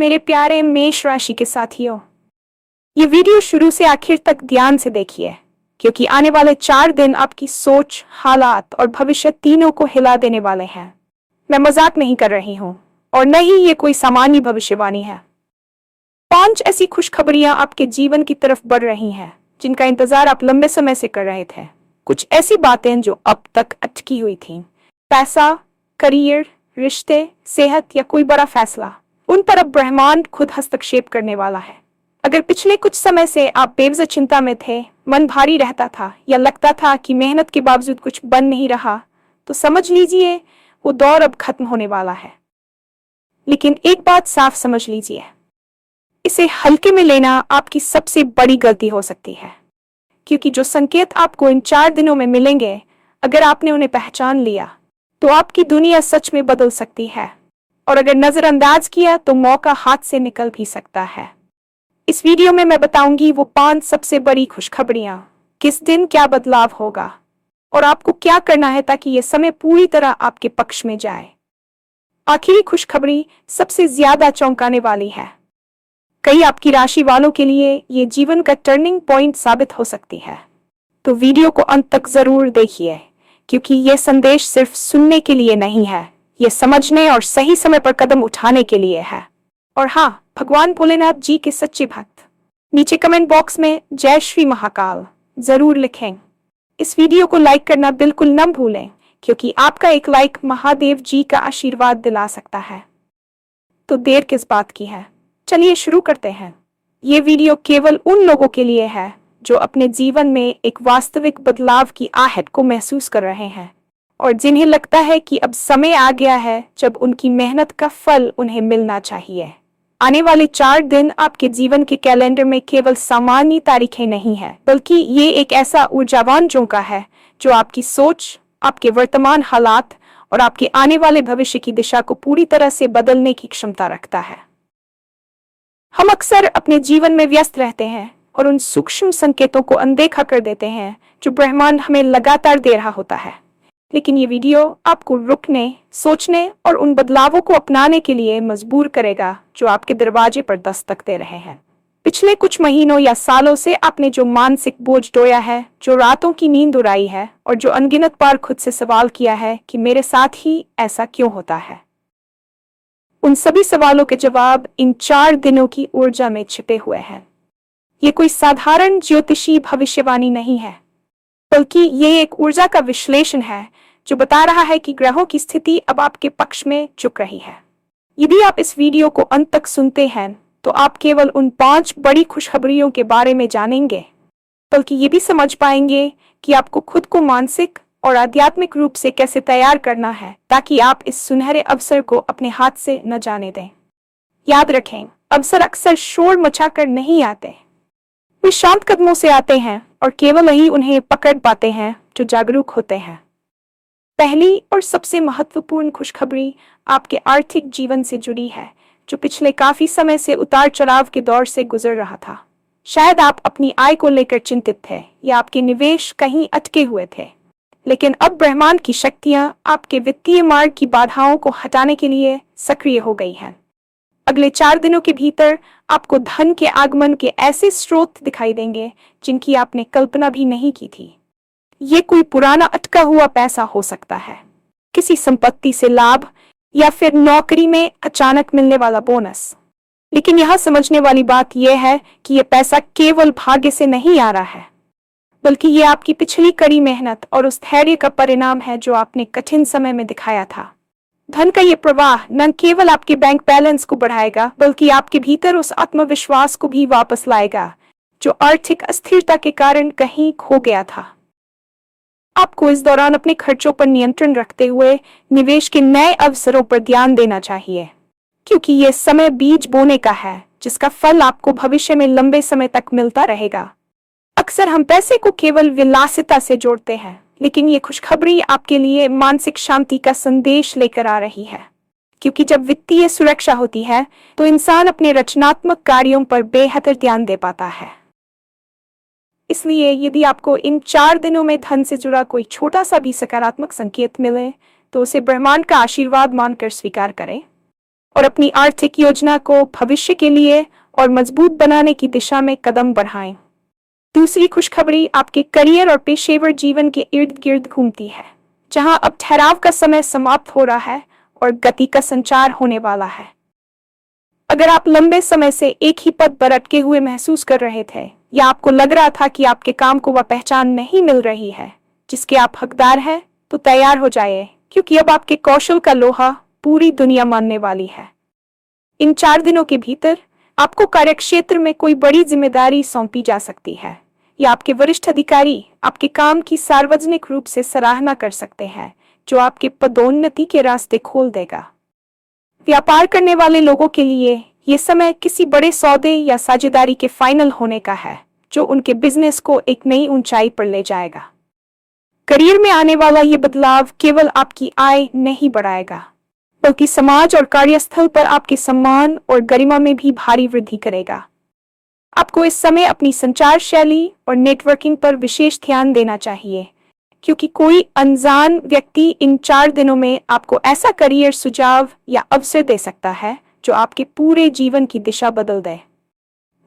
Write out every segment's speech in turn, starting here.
मेरे प्यारे मेष राशि के साथियों, ये वीडियो शुरू से आखिर तक ध्यान से देखिए, क्योंकि आने वाले 4 दिन आपकी सोच, हालात और भविष्य तीनों को हिला देने वाले हैं। मैं मजाक नहीं कर रही हूँ और न ही ये कोई सामान्य भविष्यवाणी है। 5 ऐसी खुशखबरियां आपके जीवन की तरफ बढ़ रही हैं, जिनका इंतजार आप लंबे समय से कर रहे थे। कुछ ऐसी बातें जो अब तक अटकी हुई थीं, पैसा, करियर, रिश्ते, सेहत या कोई बड़ा फैसला, उन पर अब ब्रह्मांड खुद हस्तक्षेप करने वाला है। अगर पिछले कुछ समय से आप बेवजह चिंता में थे, मन भारी रहता था या लगता था कि मेहनत के बावजूद कुछ बन नहीं रहा, तो समझ लीजिए वो दौर अब खत्म होने वाला है। लेकिन एक बात साफ समझ लीजिए, इसे हल्के में लेना आपकी सबसे बड़ी गलती हो सकती है, क्योंकि जो संकेत आपको इन 4 दिनों में मिलेंगे, अगर आपने उन्हें पहचान लिया तो आपकी दुनिया सच में बदल सकती है, और अगर नजरअंदाज किया तो मौका हाथ से निकल भी सकता है। इस वीडियो में मैं बताऊंगी वो 5 सबसे बड़ी खुशखबरियां, किस दिन क्या बदलाव होगा और आपको क्या करना है ताकि ये समय पूरी तरह आपके पक्ष में जाए। आखिरी खुशखबरी सबसे ज्यादा चौंकाने वाली है। कई आपकी राशि वालों के लिए ये जीवन का टर्निंग पॉइंट साबित हो सकती है। तो वीडियो को अंत तक जरूर देखिए, क्योंकि ये संदेश सिर्फ सुनने के लिए नहीं है, ये समझने और सही समय पर कदम उठाने के लिए है। और हाँ, भगवान भोलेनाथ जी के सच्चे भक्त नीचे कमेंट बॉक्स में जय श्री महाकाल जरूर लिखें। इस वीडियो को लाइक करना बिल्कुल न भूलें, क्योंकि आपका एक लाइक महादेव जी का आशीर्वाद दिला सकता है। तो देर किस बात की है, चलिए शुरू करते हैं। ये वीडियो केवल उन लोगों के लिए है जो अपने जीवन में एक वास्तविक बदलाव की आहट को महसूस कर रहे हैं और जिन्हें लगता है कि अब समय आ गया है जब उनकी मेहनत का फल उन्हें मिलना चाहिए। आने वाले 4 दिन आपके जीवन के कैलेंडर में केवल सामान्य तारीखें नहीं है, बल्कि ये एक ऐसा ऊर्जावान झोंका है जो आपकी सोच, आपके वर्तमान हालात और आपके आने वाले भविष्य की दिशा को पूरी तरह से बदलने की क्षमता रखता है। हम अक्सर अपने जीवन में व्यस्त रहते हैं और उन सूक्ष्म संकेतों को अनदेखा कर देते हैं जो ब्रह्मांड हमें लगातार दे रहा होता है। लेकिन ये वीडियो आपको रुकने, सोचने और उन बदलावों को अपनाने के लिए मजबूर करेगा जो आपके दरवाजे पर दस्तक दे रहे हैं। पिछले कुछ महीनों या सालों से आपने जो मानसिक बोझ ढोया है, जो रातों की नींद उड़ाई है और जो अनगिनत बार खुद से सवाल किया है कि मेरे साथ ही ऐसा क्यों होता है, उन सभी सवालों के जवाब इन 4 दिनों की ऊर्जा में छिपे हुए हैं। ये कोई साधारण ज्योतिषी भविष्यवाणी नहीं है, बल्कि ये एक ऊर्जा का विश्लेषण है जो बता रहा है कि ग्रहों की स्थिति अब आपके पक्ष में झुक रही है। यदि आप इस वीडियो को अंत तक सुनते हैं तो आप केवल उन 5 बड़ी खुशखबरियों के बारे में जानेंगे, बल्कि ये भी समझ पाएंगे कि आपको खुद को मानसिक और आध्यात्मिक रूप से कैसे तैयार करना है ताकि आप इस सुनहरे अवसर को अपने हाथ से न जाने दें। याद रखें, अवसर अक्सर शोर मचाकर नहीं आते, वे शांत कदमों से आते हैं और केवल ही उन्हें पकड़ पाते हैं जो जागरूक होते हैं। पहली और सबसे महत्वपूर्ण खुशखबरी आपके आर्थिक जीवन से जुड़ी है, जो पिछले काफी समय से उतार चढ़ाव के दौर से गुजर रहा था। शायद आप अपनी आय को लेकर चिंतित थे या आपके निवेश कहीं अटके हुए थे, लेकिन अब ब्रह्मांड की शक्तियां आपके वित्तीय मार्ग की बाधाओं को हटाने के लिए सक्रिय हो गई हैं। अगले 4 दिनों के भीतर आपको धन के आगमन के ऐसे स्रोत दिखाई देंगे जिनकी आपने कल्पना भी नहीं की थी। ये कोई पुराना अटका हुआ पैसा हो सकता है, किसी संपत्ति से लाभ या फिर नौकरी में अचानक मिलने वाला बोनस। लेकिन यहाँ समझने वाली बात यह है कि यह पैसा केवल भाग्य से नहीं आ रहा है, बल्कि ये आपकी पिछली कड़ी मेहनत और उस धैर्य का परिणाम है जो आपने कठिन समय में दिखाया था। धन का ये प्रवाह न केवल आपके बैंक बैलेंस को बढ़ाएगा, बल्कि आपके भीतर उस आत्मविश्वास को भी वापस लाएगा जो आर्थिक अस्थिरता के कारण कहीं खो गया था। आपको इस दौरान अपने खर्चों पर नियंत्रण रखते हुए निवेश के नए अवसरों पर ध्यान देना चाहिए, क्योंकि यह समय बीज बोने का है जिसका फल आपको भविष्य में लंबे समय तक मिलता रहेगा। अक्सर हम पैसे को केवल विलासिता से जोड़ते हैं, लेकिन ये खुशखबरी आपके लिए मानसिक शांति का संदेश लेकर आ रही है, क्योंकि जब वित्तीय सुरक्षा होती है तो इंसान अपने रचनात्मक कार्यों पर बेहतर ध्यान दे पाता है। इसलिए यदि आपको इन 4 दिनों में धन से जुड़ा कोई छोटा सा भी सकारात्मक संकेत मिले तो उसे ब्रह्मांड का आशीर्वाद मानकर स्वीकार करें। और अपनी आर्थिक योजना को भविष्य के लिए और मजबूत बनाने की दिशा में कदम बढ़ाएं। दूसरी खुशखबरी आपके करियर और पेशेवर जीवन के इर्द गिर्द घूमती है, जहां अब ठहराव का समय समाप्त हो रहा है और गति का संचार होने वाला है। अगर आप लंबे समय से एक ही पद पर अटके हुए महसूस कर रहे थे या आपको लग रहा था कि आपके काम को वह पहचान नहीं मिल रही है जिसके आप हकदार हैं, तो तैयार हो जाइए, क्योंकि अब आपके कौशल का लोहा पूरी दुनिया मानने वाली है। इन 4 दिनों के भीतर आपको कार्यक्षेत्र में कोई बड़ी जिम्मेदारी सौंपी जा सकती है या आपके वरिष्ठ अधिकारी आपके काम की सार्वजनिक रूप से सराहना कर सकते हैं, जो आपके पदोन्नति के रास्ते खोल देगा। व्यापार करने वाले लोगों के लिए ये समय किसी बड़े सौदे या साझेदारी के फाइनल होने का है, जो उनके बिजनेस को एक नई ऊंचाई पर ले जाएगा। करियर में आने वाला ये बदलाव केवल आपकी आय नहीं बढ़ाएगा, बल्कि समाज और कार्यस्थल पर आपके सम्मान और गरिमा में भी भारी वृद्धि करेगा। आपको इस समय अपनी संचार शैली और नेटवर्किंग पर विशेष ध्यान देना चाहिए, क्योंकि कोई अनजान व्यक्ति इन 4 दिनों में आपको ऐसा करियर सुझाव या अवसर दे सकता है जो आपके पूरे जीवन की दिशा बदल दे।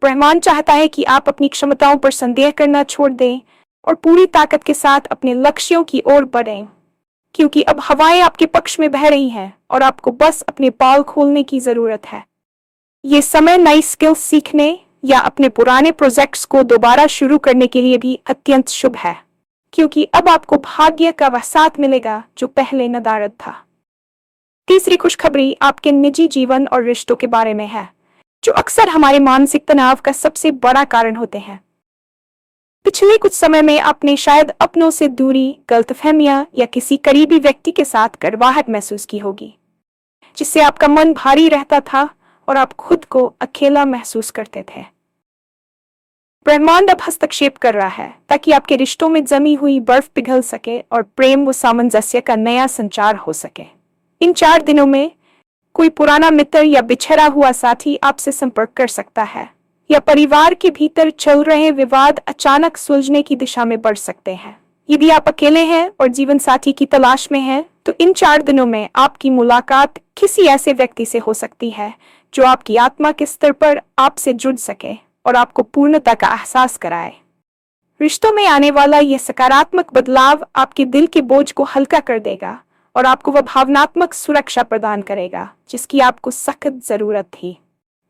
ब्रह्मांड चाहता है कि आप अपनी क्षमताओं पर संदेह करना छोड़ दें और पूरी ताकत के साथ अपने लक्ष्यों की ओर बढ़ें, क्योंकि अब हवाएं आपके पक्ष में बह रही हैं और आपको बस अपने पाल खोलने की जरूरत है। ये समय नई स्किल्स सीखने या अपने पुराने प्रोजेक्ट्स को दोबारा शुरू करने के लिए भी अत्यंत शुभ है, क्योंकि अब आपको भाग्य का वह साथ मिलेगा जो पहले नदारद था। तीसरी खुशखबरी आपके निजी जीवन और रिश्तों के बारे में है, जो अक्सर हमारे मानसिक तनाव का सबसे बड़ा कारण होते हैं। पिछले कुछ समय में आपने शायद अपनों से दूरी, गलतफहमियां या किसी करीबी व्यक्ति के साथ कड़वाहट महसूस की होगी, जिससे आपका मन भारी रहता था और आप खुद को अकेला महसूस करते थे। ब्रह्मांड अब हस्तक्षेप कर रहा है ताकि आपके रिश्तों में जमी हुई बर्फ पिघल सके और प्रेम व सामंजस्य का नया संचार हो सके। इन 4 दिनों में कोई पुराना मित्र या बिछड़ा हुआ साथी आपसे संपर्क कर सकता है, या परिवार के भीतर चल रहे विवाद अचानक सुलझने की दिशा में बढ़ सकते हैं। यदि आप अकेले हैं और जीवन साथी की तलाश में हैं, तो इन 4 दिनों में आपकी मुलाकात किसी ऐसे व्यक्ति से हो सकती है जो आपकी आत्मा के स्तर पर आपसे जुड़ सके और आपको पूर्णता का एहसास कराए। रिश्तों में आने वाला यह सकारात्मक बदलाव आपके दिल के बोझ को हल्का कर देगा और आपको वह भावनात्मक सुरक्षा प्रदान करेगा जिसकी आपको सख्त जरूरत थी।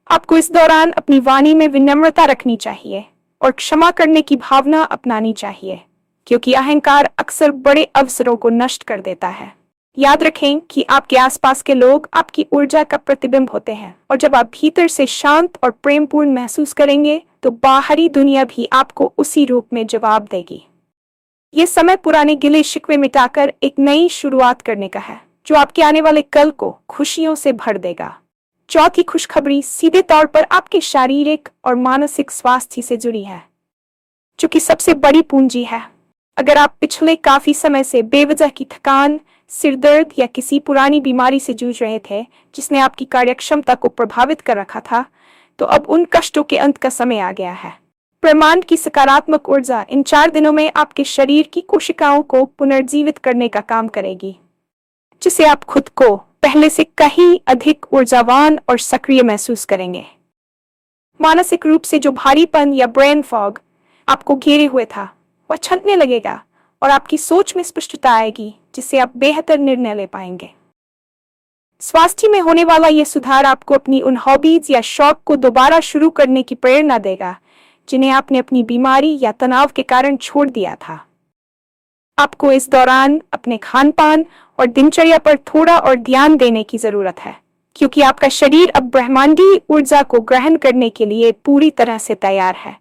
आपको इस दौरान अपनी वाणी में विनम्रता रखनी चाहिए और क्षमा करने की भावना अपनानी चाहिए, क्योंकि अहंकार अक्सर बड़े अवसरों को नष्ट कर देता है। याद रखें कि आपके आसपास के लोग आपकी ऊर्जा का प्रतिबिंब होते हैं, और जब आप भीतर से शांत और प्रेमपूर्ण महसूस करेंगे, तो बाहरी दुनिया भी आपको उसी रूप में जवाब देगी। ये समय पुराने गिले शिकवे मिटाकर एक नई शुरुआत करने का है, जो आपके आने वाले कल को खुशियों से भर देगा। चौथी खुशखबरी सीधे तौर पर आपके शारीरिक और मानसिक स्वास्थ्य से जुड़ी है, जो कि सबसे बड़ी पूंजी है। अगर आप पिछले काफी समय से बेवजह की थकान, सिरदर्द या किसी पुरानी बीमारी से जूझ रहे थे जिसने आपकी कार्यक्षमता को प्रभावित कर रखा था, तो अब उन कष्टों के अंत का समय आ गया है। ब्रह्मांड की सकारात्मक ऊर्जा इन 4 दिनों में आपके शरीर की कोशिकाओं को पुनर्जीवित करने का काम करेगी, जिससे आप खुद को पहले से कहीं अधिक ऊर्जावान और सक्रिय महसूस करेंगे। मानसिक रूप से जो भारीपन या ब्रेन फॉग आपको घेरे हुए था, वह छंटने लगेगा और आपकी सोच में स्पष्टता आएगी, जिससे आप बेहतर निर्णय ले पाएंगे। स्वास्थ्य में होने वाला यह सुधार आपको अपनी उन हॉबीज या शौक को दोबारा शुरू करने की प्रेरणा देगा जिन्हें आपने अपनी बीमारी या तनाव के कारण छोड़ दिया था। आपको इस दौरान अपने खान पान और दिनचर्या पर थोड़ा और ध्यान देने की जरूरत है, क्योंकि आपका शरीर अब ब्रह्मांडीय ऊर्जा को ग्रहण करने के लिए पूरी तरह से तैयार है।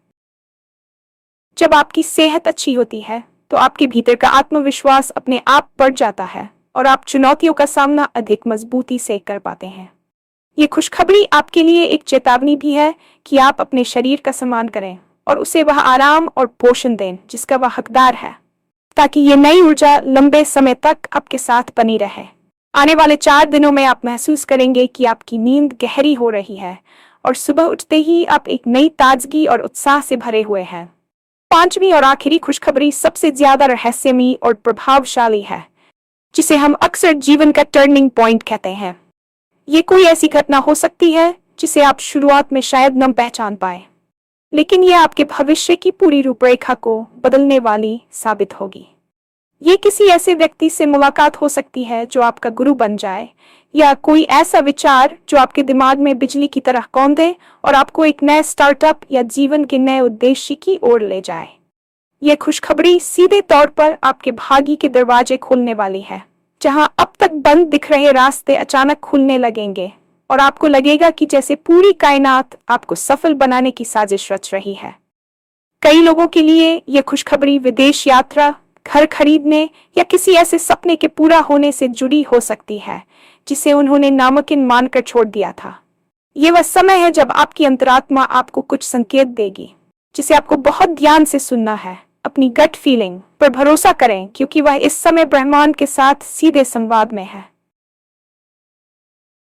जब आपकी सेहत अच्छी होती है, तो आपके भीतर का आत्मविश्वास अपने आप बढ़ जाता है और आप चुनौतियों का सामना अधिक मजबूती से कर पाते हैं। ये खुशखबरी आपके लिए एक चेतावनी भी है कि आप अपने शरीर का सम्मान करें और उसे वह आराम और पोषण दें जिसका वह हकदार है, ताकि ये नई ऊर्जा लंबे समय तक आपके साथ बनी रहे। आने वाले 4 दिनों में आप महसूस करेंगे कि आपकी नींद गहरी हो रही है और सुबह उठते ही आप एक नई ताजगी और उत्साह से भरे हुए हैं। 5वीं और आखिरी खुशखबरी सबसे ज्यादा रहस्यमयी और प्रभावशाली है, जिसे हम अक्सर जीवन का टर्निंग पॉइंट कहते हैं। ये कोई ऐसी घटना हो सकती है जिसे आप शुरुआत में शायद न पहचान पाए, लेकिन यह आपके भविष्य की पूरी रूपरेखा को बदलने वाली साबित होगी। ये किसी ऐसे व्यक्ति से मुलाकात हो सकती है जो आपका गुरु बन जाए, या कोई ऐसा विचार जो आपके दिमाग में बिजली की तरह कौंधे और आपको एक नए स्टार्टअप या जीवन के नए उद्देश्य की ओर ले जाए। यह खुशखबरी सीधे तौर पर आपके भाग्य के दरवाजे खोलने वाली है, जहां अब तक बंद दिख रहे रास्ते अचानक खुलने लगेंगे और आपको लगेगा कि जैसे पूरी कायनात आपको सफल बनाने की साजिश रच रही है। कई लोगों के लिए यह खुशखबरी विदेश यात्रा, घर खरीदने या किसी ऐसे सपने के पूरा होने से जुड़ी हो सकती है जिसे उन्होंने नामुमकिन मानकर छोड़ दिया था। यह वह समय है जब आपकी अंतरात्मा आपको कुछ संकेत देगी, जिसे आपको बहुत ध्यान से सुनना है। अपनी गट फीलिंग पर भरोसा करें, क्योंकि वह इस समय ब्रह्मांड के साथ सीधे संवाद में है।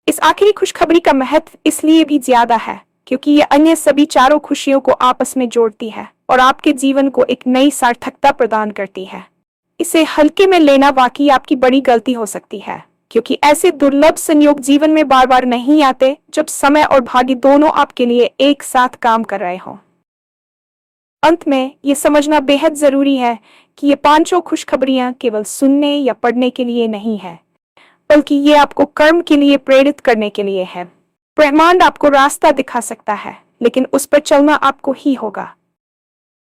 इस आखिरी खुशखबरी का महत्व इसलिए भी ज्यादा है क्योंकि यह अन्य सभी चारों खुशियों को आपस में जोड़ती है और आपके जीवन को एक नई सार्थकता प्रदान करती है। इसे हल्के में लेना वाकई आपकी बड़ी गलती हो सकती है, क्योंकि ऐसे दुर्लभ संयोग जीवन में बार बार नहीं आते जब समय और भाग्य दोनों आपके लिए एक साथ काम कर रहे हों। अंत में ये समझना बेहद जरूरी है कि ये पांचों खुशखबरियां केवल सुनने या पढ़ने के लिए नहीं है, बल्कि ये आपको कर्म के लिए प्रेरित करने के लिए है। ब्रह्मांड आपको रास्ता दिखा सकता है, लेकिन उस पर चलना आपको ही होगा।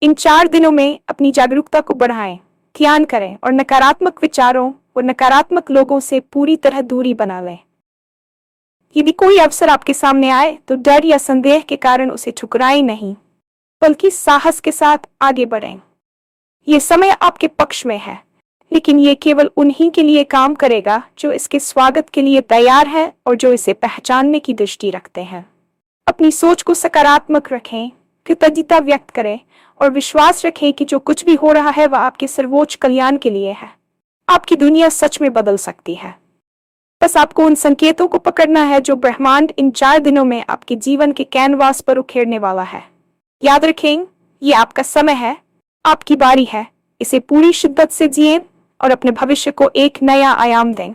इन 4 दिनों में अपनी जागरूकता को बढ़ाएं, ध्यान करें और नकारात्मक विचारों और नकारात्मक लोगों से पूरी तरह दूरी बना लें। यदि कोई अवसर आपके सामने आए तो डर या संदेह के कारण उसे ठुकराएं नहीं, बल्कि साहस के साथ आगे बढ़ें। ये समय आपके पक्ष में है, लेकिन ये केवल उन्हीं के लिए काम करेगा जो इसके स्वागत के लिए तैयार हैं और जो इसे पहचानने की दृष्टि रखते हैं। अपनी सोच को सकारात्मक रखें, कृतज्ञता व्यक्त करें और विश्वास रखें कि जो कुछ भी हो रहा है वह आपके सर्वोच्च कल्याण के लिए है। आपकी दुनिया सच में बदल सकती है। बस आपको उन संकेतों को पकड़ना है जो ब्रह्मांड इन 4 दिनों में आपके जीवन के कैनवास पर उखेड़ने वाला है। याद रखें, ये आपका समय है, आपकी बारी है। इसे पूरी शिद्दत से जिएं और अपने भविष्य को एक नया आयाम दें।